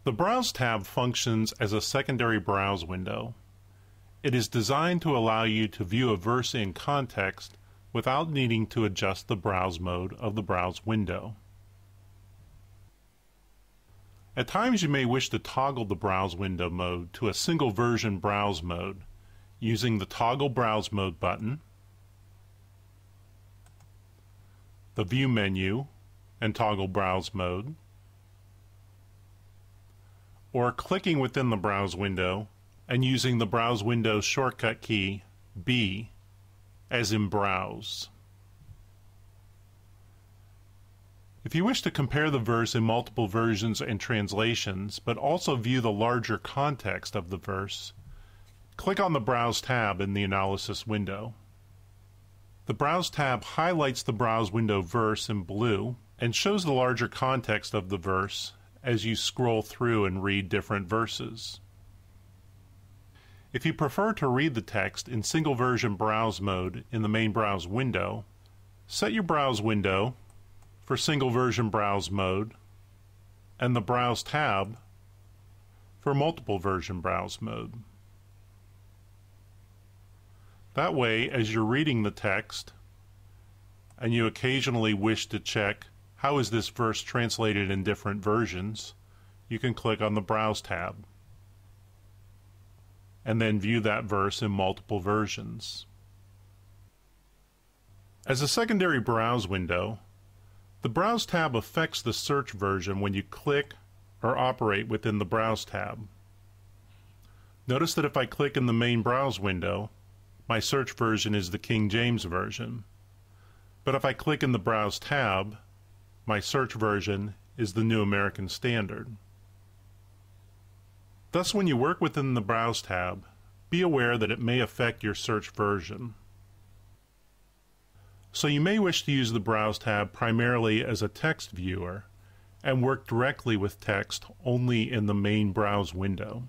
The Browse tab functions as a secondary browse window. It is designed to allow you to view a verse in context without needing to adjust the browse mode of the browse window. At times you may wish to toggle the browse window mode to a single version browse mode using the Toggle Browse Mode button, the View menu and Toggle Browse Mode, or clicking within the browse window and using the browse window shortcut key B, as in Browse. If you wish to compare the verse in multiple versions and translations, but also view the larger context of the verse, click on the Browse tab in the analysis window. The Browse tab highlights the browse window verse in blue and shows the larger context of the verse as you scroll through and read different verses. If you prefer to read the text in single version browse mode in the main browse window, set your browse window for single version browse mode and the Browse tab for multiple version browse mode. That way, as you're reading the text and you occasionally wish to check how is this verse translated in different versions, you can click on the Browse tab and then view that verse in multiple versions. As a secondary browse window, the Browse tab affects the search version when you click or operate within the Browse tab. Notice that if I click in the main browse window, my search version is the King James Version. But if I click in the Browse tab, my search version is the New American Standard. Thus, when you work within the Browse tab, be aware that it may affect your search version. So you may wish to use the Browse tab primarily as a text viewer and work directly with text only in the main browse window.